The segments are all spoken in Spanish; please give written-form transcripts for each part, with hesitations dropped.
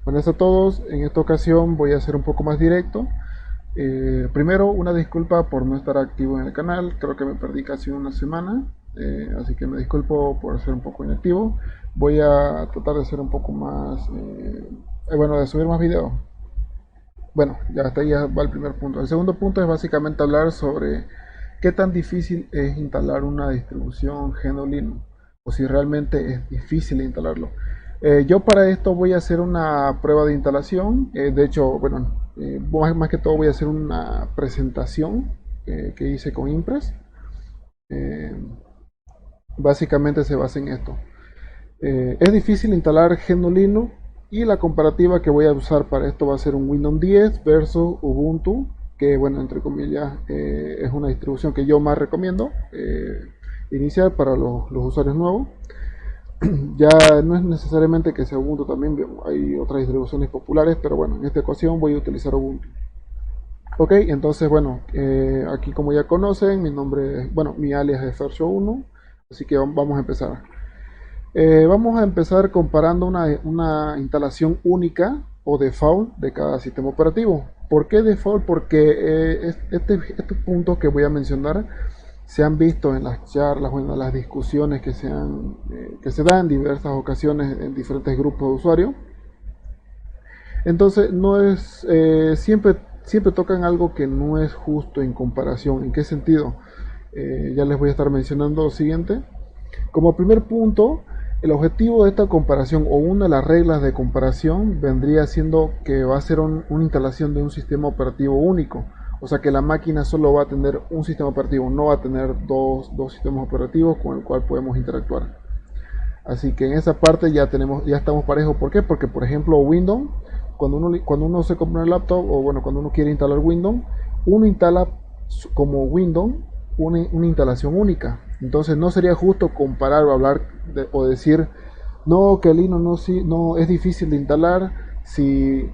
Buenas a todos, en esta ocasión voy a ser un poco más directo. Primero, una disculpa por no estar activo en el canal, creo que me perdí casi una semana, así que me disculpo por ser un poco inactivo. Voy a tratar de ser un poco más, bueno, de subir más videos. Bueno, ya hasta ahí ya va el primer punto. El segundo punto es básicamente hablar sobre qué tan difícil es instalar una distribución GNU Linux o si realmente es difícil instalarlo. Yo para esto voy a hacer una prueba de instalación. De hecho, bueno, más que todo voy a hacer una presentación que hice con Impress. Eh, Básicamente se basa en esto. Es difícil instalar GNU Linux y la comparativa que voy a usar para esto va a ser un Windows 10 versus Ubuntu, que bueno, entre comillas, es una distribución que yo más recomiendo iniciar para los usuarios nuevos. Ya no es necesariamente que sea Ubuntu, también hay otras distribuciones populares, pero bueno, en esta ocasión voy a utilizar Ubuntu. Ok, entonces bueno, aquí como ya conocen, mi nombre es, bueno, mi alias es Fercho1, así que vamos a empezar. Vamos a empezar comparando una instalación única o default de cada sistema operativo. ¿Por qué default? Porque estos puntos que voy a mencionar se han visto en las charlas o en las discusiones que se dan en diversas ocasiones en diferentes grupos de usuarios. Entonces, no es siempre tocan algo que no es justo en comparación. ¿En qué sentido? Ya les voy a estar mencionando lo siguiente. Como primer punto, el objetivo de esta comparación o una de las reglas de comparación vendría siendo que va a ser una instalación de un sistema operativo único. O sea que la máquina solo va a tener un sistema operativo, no va a tener dos sistemas operativos con el cual podemos interactuar. Así que en esa parte ya estamos parejos. ¿Por qué? Porque por ejemplo Windows, cuando uno se compra un laptop o bueno, cuando uno quiere instalar Windows, uno instala como Windows una instalación única. Entonces no sería justo comparar o hablar o decir, no, que Linux no es difícil de instalar si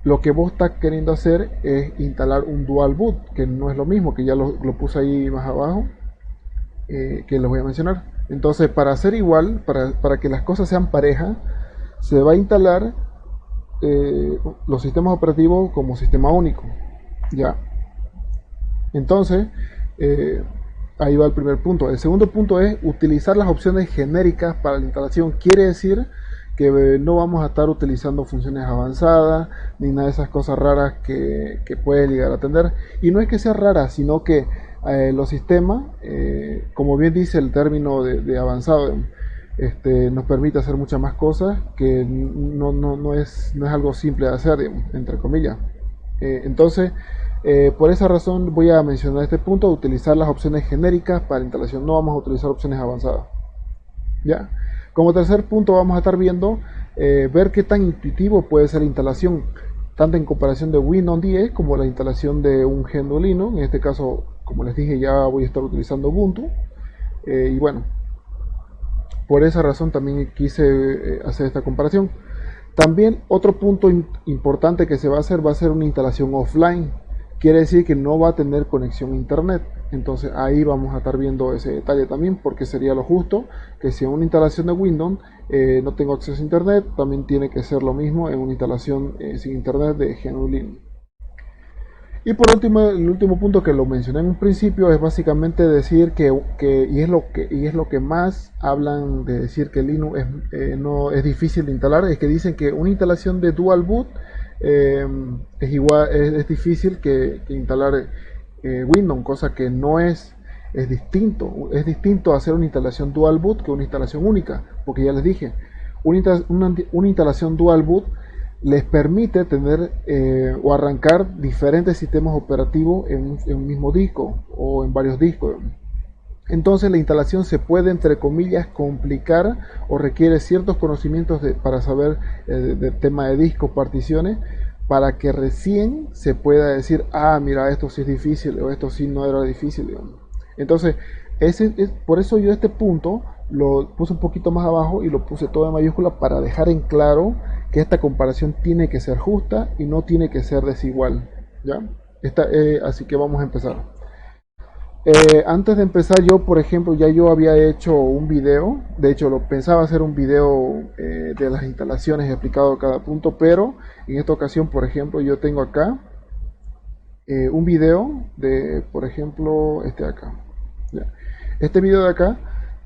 lo que vos estás queriendo hacer es instalar un dual boot, que no es lo mismo, que ya lo puse ahí más abajo, que les voy a mencionar. Entonces, para hacer igual, para que las cosas sean parejas, se va a instalar los sistemas operativos como sistema único. Ya. Entonces, eh, ahí va el primer punto. El segundo punto es utilizar las opciones genéricas para la instalación. Quiere decir que no vamos a estar utilizando funciones avanzadas ni nada de esas cosas raras que puede llegar a tener. Y no es que sea rara, sino que los sistemas, como bien dice el término de avanzado, nos permite hacer muchas más cosas que no es algo simple de hacer, digamos, entre comillas. Entonces, por esa razón voy a mencionar este punto, utilizar las opciones genéricas para instalación, no vamos a utilizar opciones avanzadas. ¿Ya? Como tercer punto vamos a estar viendo, ver qué tan intuitivo puede ser la instalación, tanto en comparación de Windows 10 como la instalación de un GNU Linux. En este caso, como les dije, ya voy a estar utilizando Ubuntu. Y bueno, por esa razón también quise hacer esta comparación. También otro punto importante que se va a hacer una instalación offline. Quiere decir que no va a tener conexión a internet. Entonces ahí vamos a estar viendo ese detalle también, porque sería lo justo que si en una instalación de Windows no tengo acceso a internet, también tiene que ser lo mismo en una instalación sin internet de GNU Linux. Y por último, el último punto que lo mencioné en un principio es básicamente decir y es lo que más hablan de decir que Linux no es difícil de instalar, es que dicen que una instalación de dual boot es difícil que instalar Windows, cosa que no es distinto hacer una instalación dual boot que una instalación única, porque ya les dije, una instalación dual boot les permite tener o arrancar diferentes sistemas operativos en un mismo disco o en varios discos. Entonces la instalación se puede, entre comillas, complicar o requiere ciertos conocimientos para saber del tema de discos, particiones, para que recién se pueda decir, ah, mira, esto sí es difícil o esto sí no era difícil, digamos. Entonces, por eso yo este punto lo puse un poquito más abajo y lo puse todo en mayúscula para dejar en claro que esta comparación tiene que ser justa y no tiene que ser desigual, ¿ya? Así que vamos a empezar. Antes de empezar yo, por ejemplo, ya yo había hecho un video, de hecho lo pensaba hacer un video de las instalaciones explicado cada punto, pero en esta ocasión, por ejemplo, yo tengo acá un video de, por ejemplo, este de acá. Ya. Este video de acá,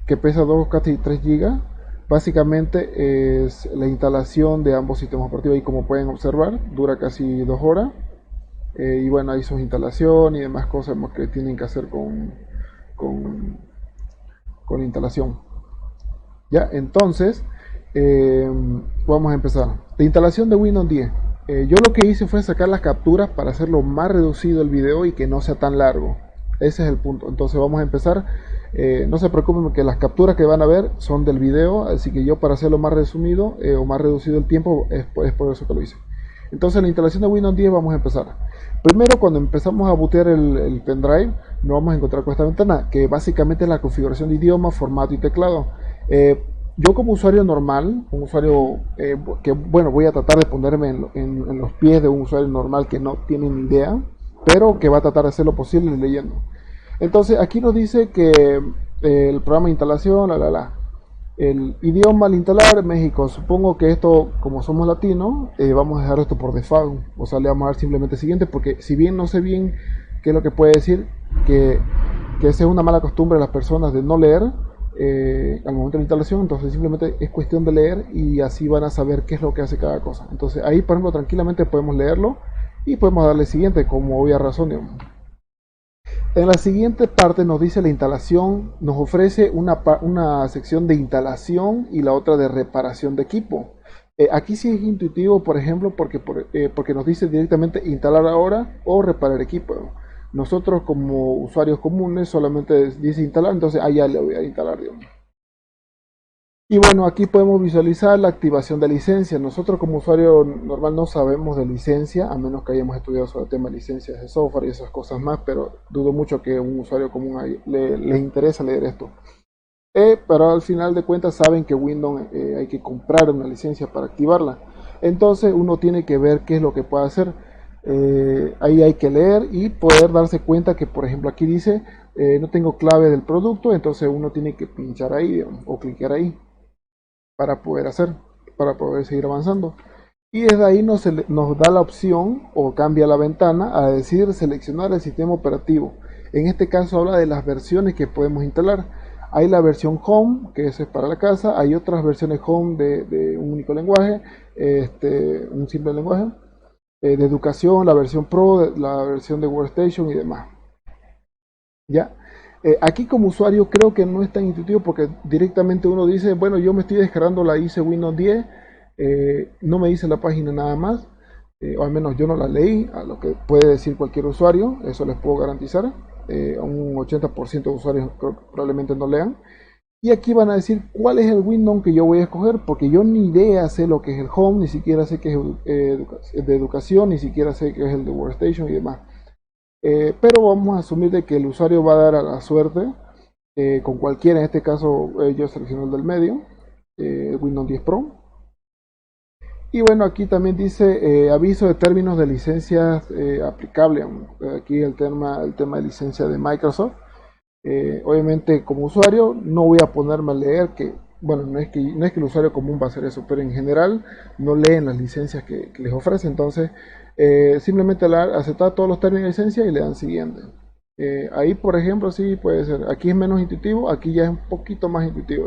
que pesa 2, casi 3 gigas, básicamente es la instalación de ambos sistemas operativos y como pueden observar, dura casi 2 horas. Y bueno, hay sus instalación y demás cosas que tienen que hacer con, con la instalación. Ya, entonces, eh, vamos a empezar. La instalación de Windows 10. Yo lo que hice fue sacar las capturas para hacerlo más reducido el video y que no sea tan largo. Ese es el punto. Entonces vamos a empezar. No se preocupen que las capturas que van a ver son del video, así que yo para hacerlo más resumido o más reducido el tiempo es por eso que lo hice. Entonces la instalación de Windows 10 vamos a empezar. Primero, cuando empezamos a bootear el pendrive, nos vamos a encontrar con esta ventana, que básicamente es la configuración de idioma, formato y teclado. Yo como usuario normal, un usuario que bueno, voy a tratar de ponerme en los pies de un usuario normal que no tiene ni idea, pero que va a tratar de hacer lo posible leyendo. Entonces aquí nos dice que el programa de instalación, el idioma al instalar México. Supongo que esto, como somos latinos, vamos a dejar esto por default. O sea, le vamos a dar simplemente siguiente, porque si bien no sé bien qué es lo que puede decir, que esa es una mala costumbre de las personas de no leer al momento de la instalación, entonces simplemente es cuestión de leer y así van a saber qué es lo que hace cada cosa. Entonces ahí, por ejemplo, tranquilamente podemos leerlo y podemos darle siguiente como obvia razón, digamos. En la siguiente parte nos dice la instalación, nos ofrece una sección de instalación y la otra de reparación de equipo. Aquí sí es intuitivo, por ejemplo, porque nos dice directamente instalar ahora o reparar equipo. Nosotros como usuarios comunes solamente dice instalar, entonces allá le voy a instalar, digamos. Y bueno, aquí podemos visualizar la activación de licencia. Nosotros como usuario normal no sabemos de licencia, a menos que hayamos estudiado sobre el tema de licencias de software y esas cosas más, pero dudo mucho que un usuario común le interesa leer esto. Pero al final de cuentas saben que Windows hay que comprar una licencia para activarla. Entonces uno tiene que ver qué es lo que puede hacer. Ahí hay que leer y poder darse cuenta que, por ejemplo, aquí dice no tengo clave del producto, entonces uno tiene que pinchar ahí, digamos, o clicar ahí para poder hacer, para poder seguir avanzando. Y desde ahí nos da la opción o cambia la ventana a decir seleccionar el sistema operativo. En este caso habla de las versiones que podemos instalar. Hay la versión Home, que es para la casa. Hay otras versiones Home de un único lenguaje, un simple lenguaje. De educación, la versión Pro, la versión de Workstation y demás. ¿Ya? Aquí como usuario creo que no es tan intuitivo porque directamente uno dice, bueno, yo me estoy descargando la ICE Windows 10, no me dice la página nada más, o al menos yo no la leí, a lo que puede decir cualquier usuario, eso les puedo garantizar, a un 80% de usuarios probablemente no lean. Y aquí van a decir cuál es el Windows que yo voy a escoger, porque yo ni idea sé lo que es el Home, ni siquiera sé que es de educación, ni siquiera sé que es el de Workstation y demás. Pero vamos a asumir de que el usuario va a dar a la suerte con cualquiera, en este caso yo selecciono el del medio, Windows 10 Pro. Y bueno, aquí también dice aviso de términos de licencias aplicable. Aquí el tema de licencia de Microsoft. Obviamente como usuario no voy a ponerme a leer que, bueno, no es que el usuario común va a hacer eso, pero en general no leen las licencias que les ofrece. Entonces simplemente aceptar todos los términos de licencia y le dan siguiente. Ahí por ejemplo sí puede ser, aquí es menos intuitivo, aquí ya es un poquito más intuitivo.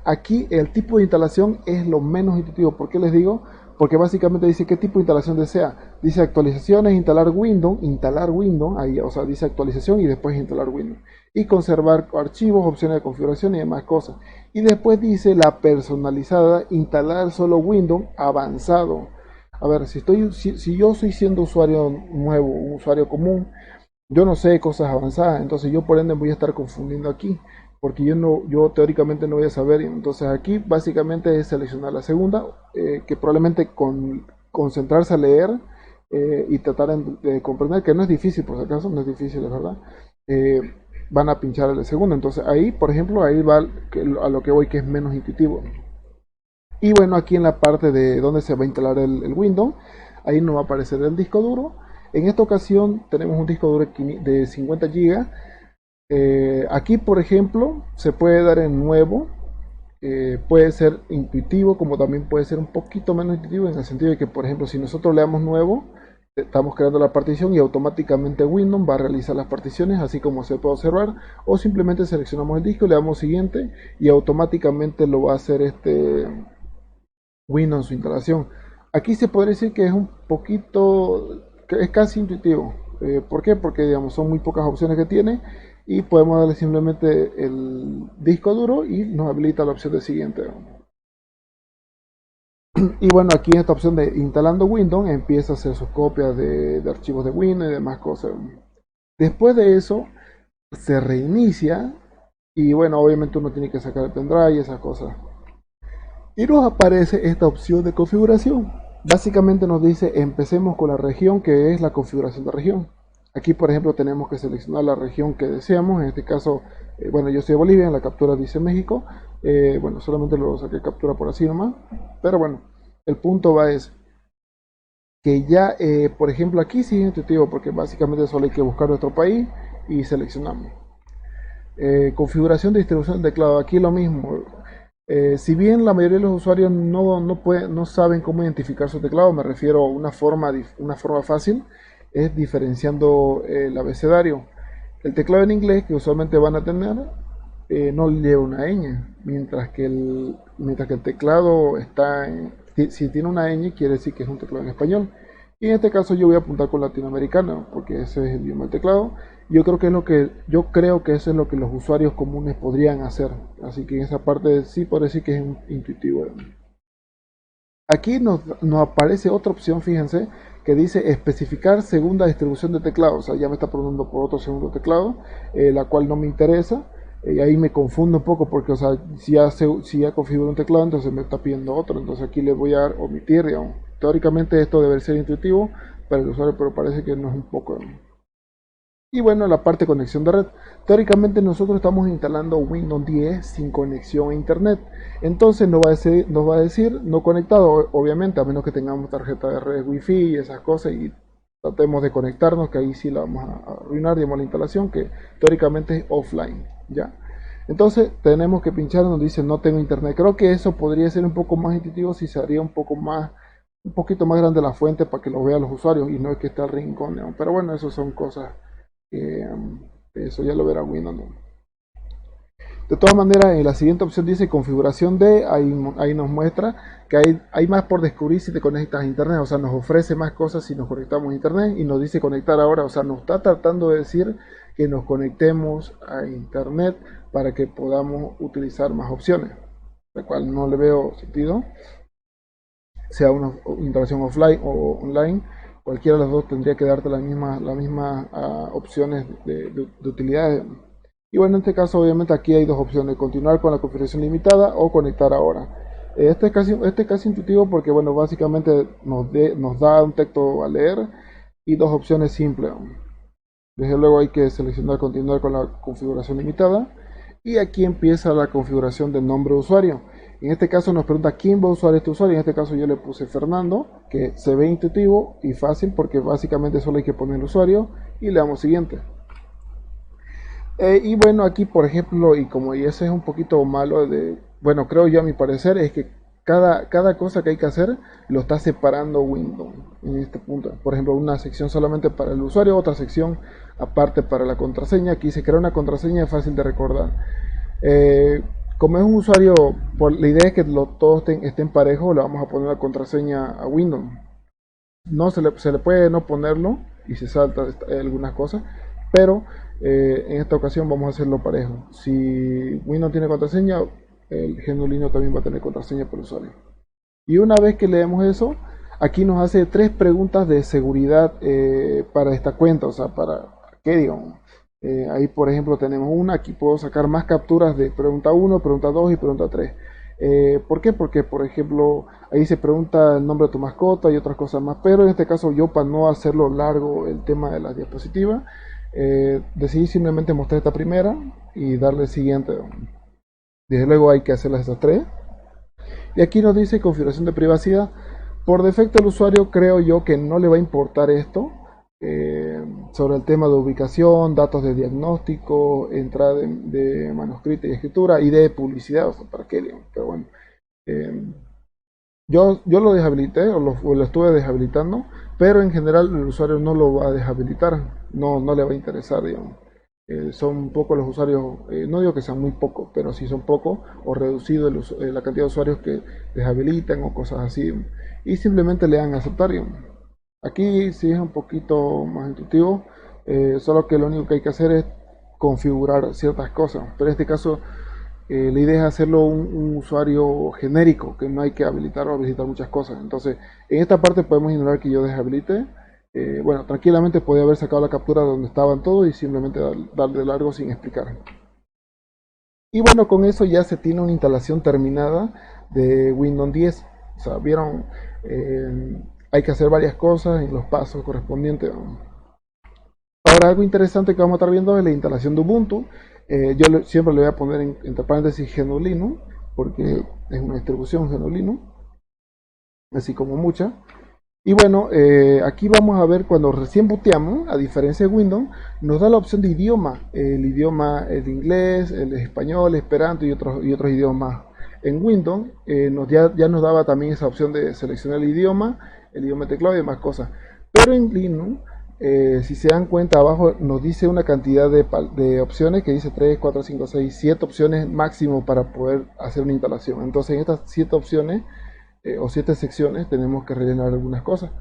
Aquí el tipo de instalación es lo menos intuitivo. ¿Por qué les digo? Porque básicamente dice qué tipo de instalación desea. Dice actualizaciones, instalar Windows, ahí, o sea, dice actualización y después instalar Windows. Y conservar archivos, opciones de configuración y demás cosas. Y después dice la personalizada, instalar solo Windows avanzado. A ver, si yo estoy siendo usuario nuevo, un usuario común, yo no sé cosas avanzadas, entonces yo por ende voy a estar confundiendo aquí, porque yo teóricamente no voy a saber. Entonces aquí básicamente es seleccionar la segunda, que probablemente concentrarse a leer y tratar de comprender, que no es difícil por si acaso, no es difícil, es verdad. eh, Van a pinchar el segundo, entonces ahí por ejemplo, ahí va a lo que voy, que es menos intuitivo. Y bueno, aquí en la parte de donde se va a instalar el Windows, ahí nos va a aparecer el disco duro. En esta ocasión tenemos un disco duro de 50 GB Aquí, por ejemplo, se puede dar en nuevo. Puede ser intuitivo, como también puede ser un poquito menos intuitivo, en el sentido de que, por ejemplo, si nosotros le damos nuevo, estamos creando la partición y automáticamente Windows va a realizar las particiones, así como se puede observar, o simplemente seleccionamos el disco, le damos siguiente y automáticamente lo va a hacer Windows su instalación. Aquí se podría decir que es un poquito, que es casi intuitivo. ¿Por qué? Porque digamos, son muy pocas opciones que tiene y podemos darle simplemente el disco duro y nos habilita la opción de siguiente. Y bueno, aquí en esta opción de instalando Windows empieza a hacer sus copias de archivos de Windows y demás cosas. Después de eso se reinicia y bueno, obviamente uno tiene que sacar el pendrive y esas cosas. Y nos aparece esta opción de configuración. Básicamente nos dice empecemos con la región, que es la configuración de región. Aquí por ejemplo tenemos que seleccionar la región que deseamos. En este caso, bueno, yo soy de Bolivia, en la captura dice México. Bueno, solamente lo saqué captura por así nomás. Pero bueno, el punto va es que ya, por ejemplo, aquí sí es intuitivo porque básicamente solo hay que buscar nuestro país y seleccionamos. Configuración de distribución de teclado, aquí lo mismo. Si bien la mayoría de los usuarios no saben cómo identificar su teclado, me refiero a una forma fácil, es diferenciando el abecedario. El teclado en inglés que usualmente van a tener no lleva una ñ, mientras que el teclado si tiene una ñ quiere decir que es un teclado en español. Y en este caso yo voy a apuntar con latinoamericano, porque ese es el idioma del teclado. Yo creo que eso es lo que los usuarios comunes podrían hacer. Así que en esa parte sí puedo decir que es intuitivo. Aquí nos aparece otra opción, fíjense, que dice especificar segunda distribución de teclado. O sea, ya me está preguntando por otro segundo teclado, la cual no me interesa. Y ahí me confundo un poco porque, o sea, si ya configuro un teclado, entonces me está pidiendo otro. Entonces aquí le voy a omitir, digamos. Teóricamente esto debe ser intuitivo para el usuario, pero parece que no es un poco. Y bueno, la parte de conexión de red. Teóricamente nosotros estamos instalando Windows 10 sin conexión a internet. Entonces nos va a decir no conectado, obviamente, a menos que tengamos tarjeta de red Wi-Fi y esas cosas y tratemos de conectarnos, que ahí sí la vamos a arruinar, digamos, la instalación, que teóricamente es offline, ¿ya? Entonces tenemos que pinchar donde dice no tengo internet. Creo que eso podría ser un poco más intuitivo si se haría un poquito más grande la fuente para que lo vean los usuarios y no es que esté al rincón, ¿no? Pero bueno, eso son cosas eso ya lo verá Windows, ¿no? De todas maneras, en la siguiente opción dice configuración de, ahí nos muestra que hay más por descubrir si te conectas a internet, o sea, nos ofrece más cosas si nos conectamos a internet y nos dice conectar ahora, o sea, nos está tratando de decir que nos conectemos a internet para que podamos utilizar más opciones, la cual no le veo sentido, sea una instalación offline o online. Cualquiera de las dos tendría que darte las mismas opciones de utilidades. Y bueno, en este caso obviamente aquí hay dos opciones, continuar con la configuración limitada o conectar ahora. Este es casi intuitivo porque bueno, básicamente nos da un texto a leer y dos opciones simples. Desde luego hay que seleccionar continuar con la configuración limitada y aquí empieza la configuración del nombre de usuario. En este caso nos pregunta quién va a usar este usuario. En este caso yo le puse Fernando, que se ve intuitivo y fácil porque básicamente solo hay que poner el usuario y le damos siguiente. Y bueno, aquí por ejemplo, y ese es un poquito malo bueno, creo yo a mi parecer, es que cada cosa que hay que hacer lo está separando Windows en este punto. Por ejemplo, una sección solamente para el usuario, otra sección aparte para la contraseña. Aquí se crea una contraseña fácil de recordar. Como es un usuario, la idea es que todos estén parejos, le vamos a poner la contraseña a Windows. No se le puede no ponerlo y se salta algunas cosas, pero en esta ocasión vamos a hacerlo parejo. Si Windows tiene contraseña, el GNU Linux también va a tener contraseña por usuario. Y una vez que leemos eso, aquí nos hace tres preguntas de seguridad para esta cuenta, o sea, para qué digamos. Ahí por ejemplo tenemos una, aquí puedo sacar más capturas de pregunta 1, pregunta 2 y pregunta 3. ¿Por qué? Porque por ejemplo ahí se pregunta el nombre de tu mascota y otras cosas más, pero en este caso yo para no hacerlo largo el tema de las diapositivas, decidí simplemente mostrar esta primera y darle siguiente. Desde luego hay que hacerlas esas tres. Y aquí nos dice configuración de privacidad. Por defecto el usuario creo yo que no le va a importar esto, sobre el tema de ubicación, datos de diagnóstico, entrada de manuscrito y escritura y de publicidad, o sea, para qué, digamos. Pero bueno, eh, yo lo deshabilité o lo estuve deshabilitando, pero en general el usuario no lo va a deshabilitar, no le va a interesar, digamos. Son pocos los usuarios, no digo que sean muy pocos, pero sí son pocos o reducido la cantidad de usuarios que deshabilitan o cosas así, y simplemente le dan a aceptar, digamos. Aquí sí es un poquito más intuitivo, solo que lo único que hay que hacer es configurar ciertas cosas, pero en este caso la idea es hacerlo un usuario genérico, que no hay que habilitar o habilitar muchas cosas. Entonces, en esta parte podemos ignorar que yo deshabilite. Bueno, tranquilamente podía haber sacado la captura donde estaban todos y simplemente darle largo sin explicar. Y bueno, con eso ya se tiene una instalación terminada de Windows 10. O sea, vieron, hay que hacer varias cosas en los pasos correspondientes. Ahora, algo interesante que vamos a estar viendo es la instalación de Ubuntu. Siempre le voy a poner entre paréntesis GNU Linux, porque es una distribución GNU Linux, así como muchas. Y bueno, aquí vamos a ver cuando recién boteamos, a diferencia de Windows, nos da la opción de idioma. El idioma, el inglés, el español, esperanto y otros idiomas más. En Windows ya nos daba también esa opción de seleccionar el idioma de teclado y demás cosas. Pero en Linux, si se dan cuenta, abajo nos dice una cantidad de opciones que dice 3, 4, 5, 6, 7 opciones máximo para poder hacer una instalación. Entonces en estas 7 opciones o 7 secciones tenemos que rellenar algunas cosas.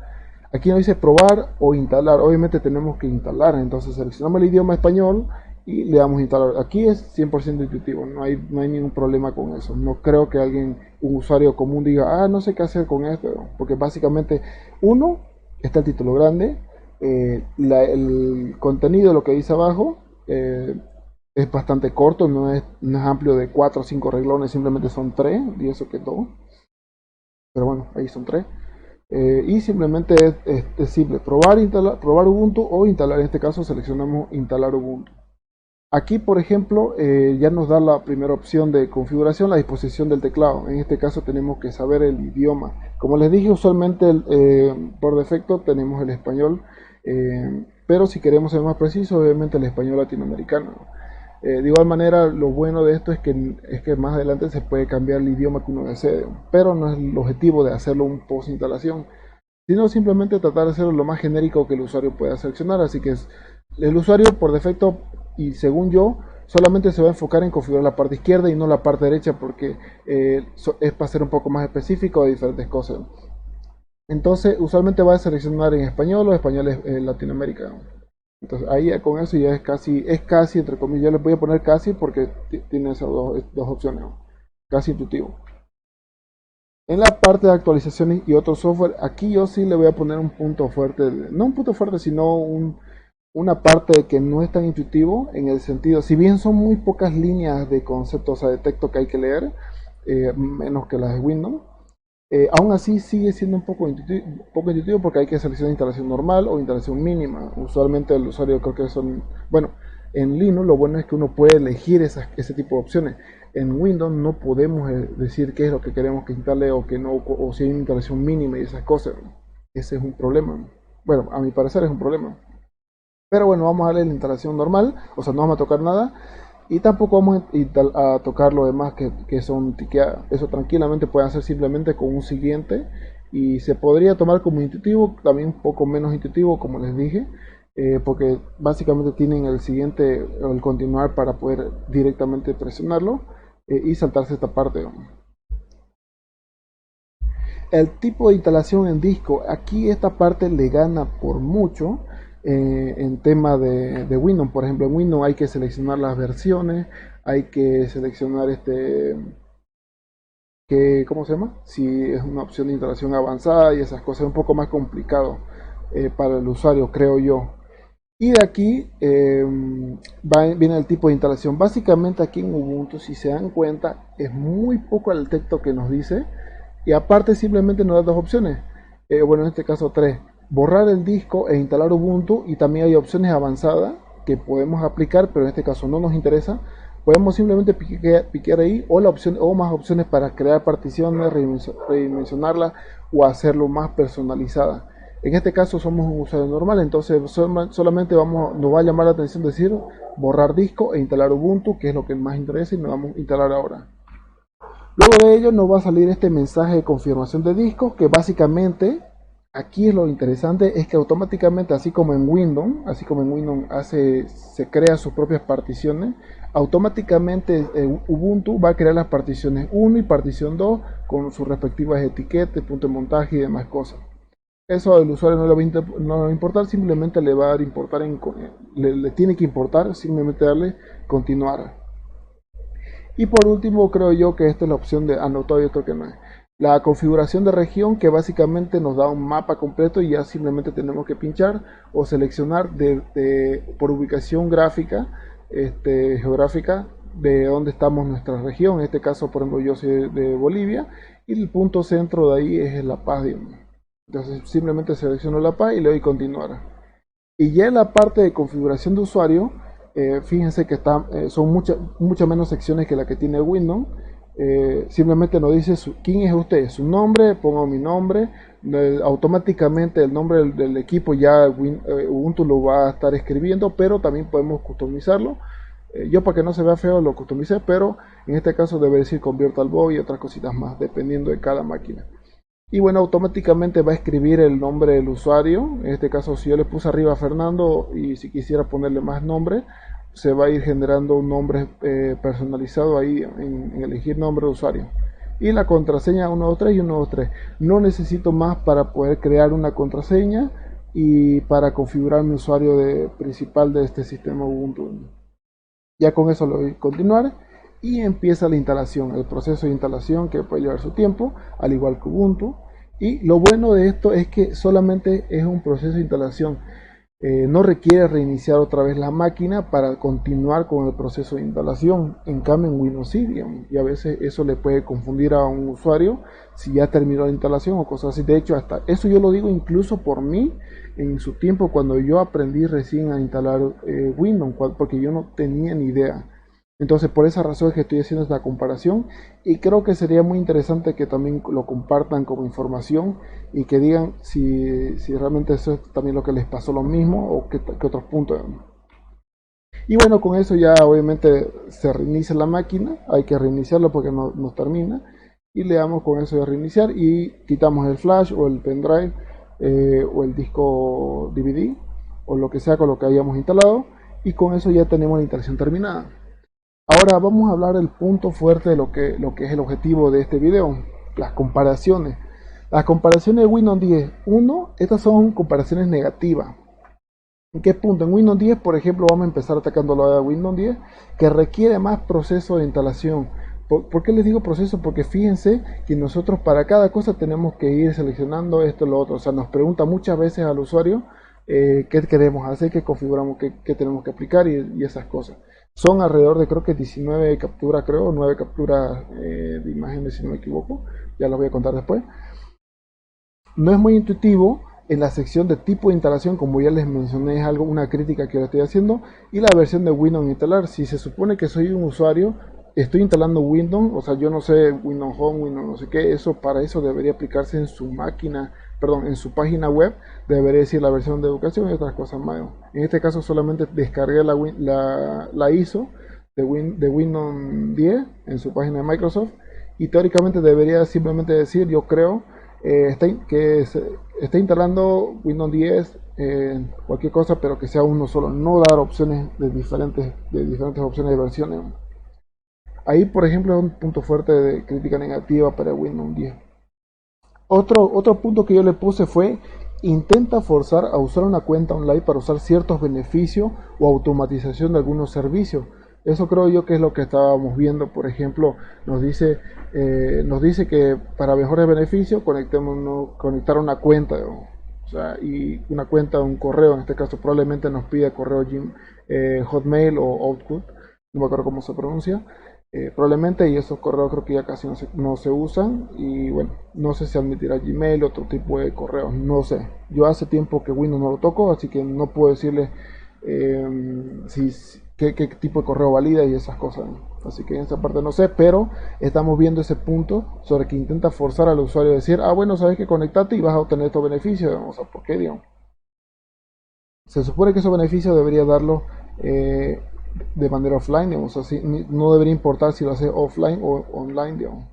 Aquí nos dice probar o instalar. Obviamente tenemos que instalar. Entonces seleccionamos el idioma español y le damos instalar. Aquí es 100% intuitivo. No hay ningún problema con eso. No creo que un usuario común diga, no sé qué hacer con esto. Porque básicamente, uno, está el título grande. El contenido, lo que dice abajo, es bastante corto. No es amplio de 4 o 5 reglones. Simplemente son 3. Y eso que todo. Pero bueno, ahí son 3. Y simplemente es simple, probar Ubuntu o instalar. En este caso seleccionamos instalar Ubuntu. Aquí, por ejemplo, ya nos da la primera opción de configuración, la disposición del teclado. En este caso tenemos que saber el idioma. Como les dije, usualmente por defecto tenemos el español, pero si queremos ser más precisos, obviamente el español latinoamericano. De igual manera, lo bueno de esto es que más adelante se puede cambiar el idioma que uno desee, pero no es el objetivo de hacerlo un post instalación, sino simplemente tratar de hacerlo lo más genérico que el usuario pueda seleccionar. Así que el usuario por defecto, y según yo, solamente se va a enfocar en configurar la parte izquierda y no la parte derecha, porque es para ser un poco más específico de diferentes cosas. Entonces, usualmente va a seleccionar en español o español Latinoamérica. Entonces ahí con eso ya es casi entre comillas, yo les voy a poner casi porque tiene esas dos opciones, ¿no? Casi intuitivo. En la parte de actualizaciones y otro software, aquí yo sí le voy a poner un punto fuerte, no un punto fuerte, sino una parte que no es tan intuitivo en el sentido, si bien son muy pocas líneas de conceptos, o sea, de texto que hay que leer, menos que las de Windows. Aún así sigue siendo un poco intuitivo porque hay que seleccionar instalación normal o instalación mínima. Usualmente el usuario creo que son, bueno, en Linux lo bueno es que uno puede elegir ese tipo de opciones. En Windows no podemos decir qué es lo que queremos que instale o que no, o si hay una instalación mínima y esas cosas. Ese es un problema. Bueno, a mi parecer es un problema. Pero bueno, vamos a darle la instalación normal, o sea, no vamos a tocar nada. Y tampoco vamos a tocar lo demás que son tiqueadas. Eso tranquilamente puede hacer simplemente con un siguiente. Y se podría tomar como intuitivo, también un poco menos intuitivo, como les dije. Porque básicamente tienen el siguiente o el continuar para poder directamente presionarlo y saltarse esta parte. El tipo de instalación en disco, aquí esta parte le gana por mucho en tema de Windows. Por ejemplo, en Windows hay que seleccionar las versiones, hay que seleccionar ¿cómo se llama? Si es una opción de instalación avanzada y esas cosas, es un poco más complicado para el usuario, creo yo. Y de aquí viene el tipo de instalación. Básicamente aquí en Ubuntu, si se dan cuenta, es muy poco el texto que nos dice. Y aparte simplemente nos da dos opciones. Bueno, en este caso tres. Borrar el disco e instalar Ubuntu. Y también hay opciones avanzadas que podemos aplicar, pero en este caso no nos interesa. Podemos simplemente piquear ahí o la opción o más opciones para crear particiones, redimensionarla o hacerlo más personalizada. En este caso somos un usuario normal, entonces solamente nos va a llamar la atención decir borrar disco e instalar Ubuntu, que es lo que más interesa y nos vamos a instalar ahora. Luego de ello nos va a salir este mensaje de confirmación de discos, que básicamente aquí es lo interesante, es que automáticamente, así como en Windows se crea sus propias particiones, automáticamente Ubuntu va a crear las particiones 1 y partición 2 con sus respectivas etiquetas, punto de montaje y demás cosas. Eso al usuario no le va a importar, simplemente le va a importar, le tiene que importar, simplemente darle continuar. Y por último, creo yo que esta es la opción de todavía creo que no es. La configuración de región, que básicamente nos da un mapa completo y ya simplemente tenemos que pinchar o seleccionar por ubicación gráfica, geográfica, de dónde estamos nuestra región. En este caso, por ejemplo, yo soy de Bolivia y el punto centro de ahí es La Paz, digamos. Entonces simplemente selecciono La Paz y le doy continuar. Y ya en la parte de configuración de usuario, fíjense que son muchas menos secciones que la que tiene Windows. Simplemente nos dice quién es usted, su nombre, pongo mi nombre, automáticamente el nombre del equipo ya Ubuntu lo va a estar escribiendo, pero también podemos customizarlo. Yo para que no se vea feo lo customicé, pero en este caso debe decir convierta al BO y otras cositas más, dependiendo de cada máquina. Y bueno, automáticamente va a escribir el nombre del usuario. En este caso, si yo le puse arriba a Fernando y si quisiera ponerle más nombre, se va a ir generando un nombre personalizado ahí en elegir nombre de usuario. Y la contraseña 123 y 123. No necesito más para poder crear una contraseña y para configurar mi usuario principal de este sistema Ubuntu. Ya con eso lo voy a continuar y empieza la instalación, el proceso de instalación que puede llevar su tiempo, al igual que Ubuntu. Y lo bueno de esto es que solamente es un proceso de instalación. No requiere reiniciar otra vez la máquina para continuar con el proceso de instalación. En cambio en Windows sí, digamos, y a veces eso le puede confundir a un usuario si ya terminó la instalación o cosas así. De hecho, hasta eso yo lo digo incluso por mí, en su tiempo cuando yo aprendí recién a instalar Windows, porque yo no tenía ni idea. Entonces por esa razón es que estoy haciendo esta comparación y creo que sería muy interesante que también lo compartan como información y que digan si realmente eso es también lo que les pasó lo mismo o qué otros puntos. Y bueno, con eso ya obviamente se reinicia la máquina, hay que reiniciarlo porque no termina y le damos con eso de reiniciar y quitamos el flash o el pendrive o el disco DVD o lo que sea con lo que hayamos instalado y con eso ya tenemos la instalación terminada. Ahora vamos a hablar del punto fuerte de lo que es el objetivo de este video, las comparaciones. Las comparaciones de Windows 10. Estas son comparaciones negativas. ¿En qué punto? En Windows 10, por ejemplo, vamos a empezar atacando la de Windows 10, que requiere más proceso de instalación. ¿Por qué les digo proceso? Porque fíjense que nosotros para cada cosa tenemos que ir seleccionando esto y lo otro. O sea, nos pregunta muchas veces al usuario qué queremos hacer, qué configuramos, qué tenemos que aplicar y esas cosas. Son alrededor de creo que 19 capturas, 9 capturas de imágenes si no me equivoco. Ya las voy a contar después. No es muy intuitivo en la sección de tipo de instalación, como ya les mencioné, es una crítica que le estoy haciendo. Y la versión de Windows instalar, si se supone que soy un usuario, estoy instalando Windows, o sea, yo no sé Windows Home, Windows no sé qué, para eso debería aplicarse en su máquina, perdón, en su página web, debería decir la versión de educación y otras cosas más. En este caso solamente descargué la ISO de Windows 10 en su página de Microsoft y teóricamente debería simplemente decir, yo creo, que está instalando Windows 10, cualquier cosa, pero que sea uno solo, no dar opciones de diferentes opciones de versiones. Ahí, por ejemplo, es un punto fuerte de crítica negativa para Windows 10. Otro punto que yo le puse fue: intenta forzar a usar una cuenta online para usar ciertos beneficios o automatización de algunos servicios. Eso creo yo que es lo que estábamos viendo. Por ejemplo, nos dice que para mejores beneficios conectar una cuenta, o sea, y una cuenta, un correo. En este caso probablemente nos pide correo Hotmail o Outlook, no me acuerdo cómo se pronuncia. Probablemente, y esos correos creo que ya casi no se usan, y bueno, no sé si admitirá Gmail, otro tipo de correos, no sé. Yo hace tiempo que Windows no lo toco, así que no puedo decirle qué tipo de correo valida y esas cosas, ¿no? Así que en esta parte no sé, pero estamos viendo ese punto sobre que intenta forzar al usuario a decir, ah, bueno, sabes que conectate y vas a obtener estos beneficios. O sea, ¿por qué, digamos? Se supone que esos beneficios debería darlo eh, de manera offline, digamos, así, no debería importar si lo hace offline o online, digamos.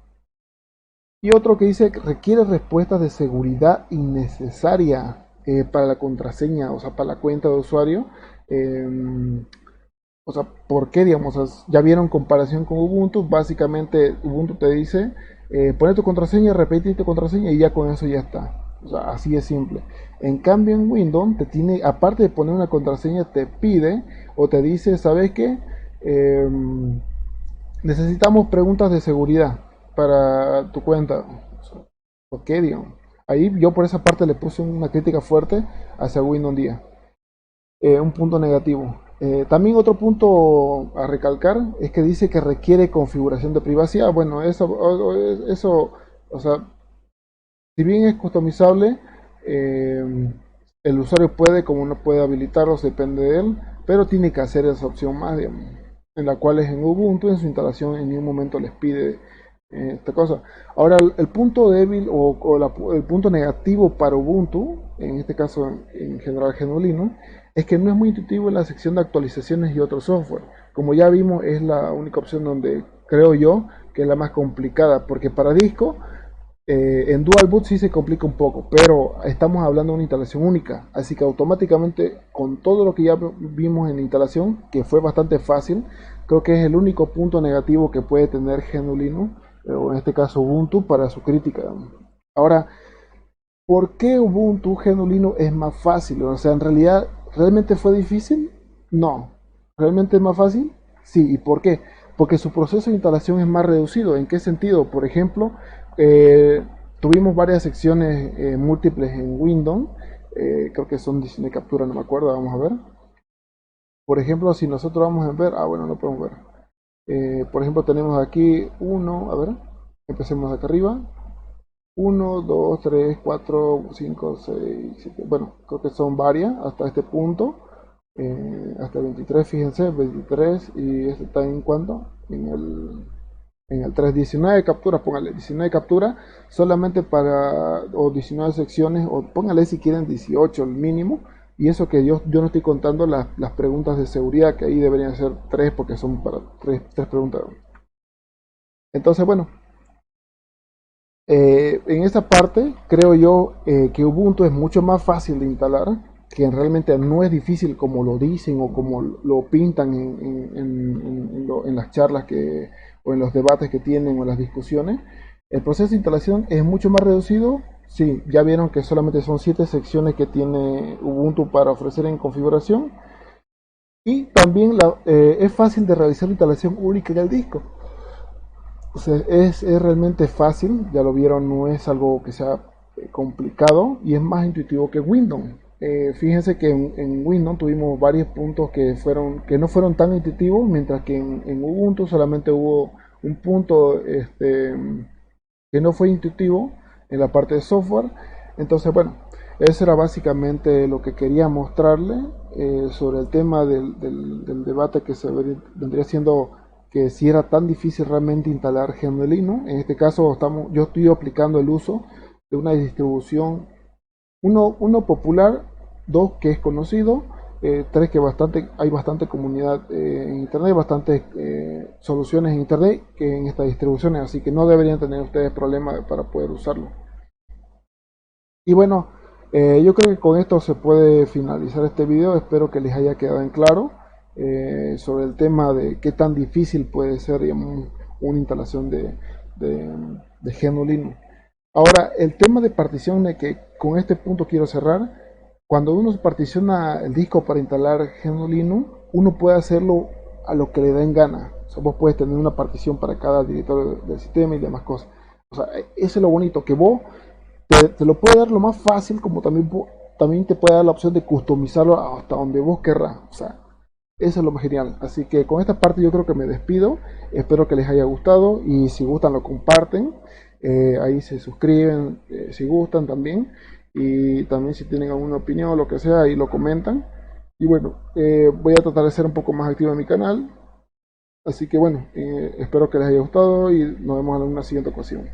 Y otro que dice que requiere respuestas de seguridad innecesaria para la contraseña, o sea, para la cuenta de usuario. Eh, o sea, ¿por qué, digamos? O sea, ya vieron comparación con Ubuntu. Básicamente, Ubuntu te dice, pone tu contraseña, repite tu contraseña y ya con eso ya está. O sea, así es simple. En cambio, en Windows, te tiene, aparte de poner una contraseña, te pide o te dice, ¿sabes qué? Necesitamos preguntas de seguridad para tu cuenta. O sea, ¿por qué, digamos? Ahí yo por esa parte le puse una crítica fuerte hacia Windows 10. Un punto negativo. También otro punto a recalcar es que dice que requiere configuración de privacidad. Bueno, eso, o sea, si bien es customizable, el usuario puede, como no puede habilitarlos, depende de él, pero tiene que hacer esa opción más, digamos, en la cual es en Ubuntu, en su instalación en ningún momento les pide esta cosa. Ahora, el punto débil el punto negativo para Ubuntu, en este caso en general Genolino, es que no es muy intuitivo en la sección de actualizaciones y otro software. Como ya vimos, es la única opción donde creo yo que es la más complicada, porque para disco en Dual Boot sí se complica un poco, pero estamos hablando de una instalación única, así que automáticamente con todo lo que ya vimos en la instalación, que fue bastante fácil, creo que es el único punto negativo que puede tener GNU Linux, o en este caso Ubuntu, para su crítica. Ahora, ¿por qué Ubuntu GNU Linux es más fácil? O sea, en realidad, ¿realmente fue difícil? No. ¿Realmente es más fácil? Sí. ¿Y por qué? Porque su proceso de instalación es más reducido. ¿En qué sentido? Por ejemplo, eh, tuvimos varias secciones múltiples en Windows. Creo que son 19 capturas, no me acuerdo. Vamos a ver. Por ejemplo, si nosotros vamos a ver, bueno, no podemos ver. Por ejemplo, tenemos aquí uno, a ver, empecemos acá arriba. Uno, 2, 3, 4, 5, 6, 7. Bueno, creo que son varias hasta este punto. Hasta el 23, fíjense, 23. ¿Y este está en cuánto? En el 3, 19 capturas, póngale 19 capturas solamente para, o 19 secciones, o póngale si quieren 18 el mínimo. Y eso que yo no estoy contando las preguntas de seguridad, que ahí deberían ser 3 porque son para 3 preguntas. Entonces, bueno, en esta parte creo yo que Ubuntu es mucho más fácil de instalar, que realmente no es difícil como lo dicen o como lo pintan en las charlas o en los debates que tienen o en las discusiones. El proceso de instalación es mucho más reducido. Sí, ya vieron que solamente son 7 secciones que tiene Ubuntu para ofrecer en configuración. Y también es fácil de realizar la instalación única en el disco. O sea, es realmente fácil, ya lo vieron, no es algo que sea complicado y es más intuitivo que Windows. Fíjense que en Windows tuvimos varios puntos que no fueron tan intuitivos, mientras que en Ubuntu solamente hubo un punto que no fue intuitivo en la parte de software. Entonces, bueno, eso era básicamente lo que quería mostrarle sobre el tema del debate que se vendría siendo que si era tan difícil realmente instalar GNU Linux. En este caso yo estoy aplicando el uso de una distribución, uno popular, dos que es conocido, tres que hay bastante comunidad en internet, bastantes soluciones en internet que en estas distribuciones, así que no deberían tener ustedes problemas para poder usarlo. Y bueno, yo creo que con esto se puede finalizar este video. Espero que les haya quedado en claro sobre el tema de qué tan difícil puede ser, digamos, una instalación de GNU Linux. Ahora, el tema de partición, de que con este punto quiero cerrar. Cuando uno particiona el disco para instalar GNU Linux, uno puede hacerlo a lo que le den gana. O sea, vos puedes tener una partición para cada directorio del sistema y demás cosas. O sea, eso es lo bonito, que vos te lo puede dar lo más fácil, como también te puede dar la opción de customizarlo hasta donde vos querrás. O sea, eso es lo más genial. Así que con esta parte yo creo que me despido. Espero que les haya gustado y si gustan lo comparten. Ahí se suscriben si gustan también. Y también si tienen alguna opinión o lo que sea, ahí lo comentan. Y bueno, voy a tratar de ser un poco más activo en mi canal. Así que bueno, espero que les haya gustado y nos vemos en una siguiente ocasión.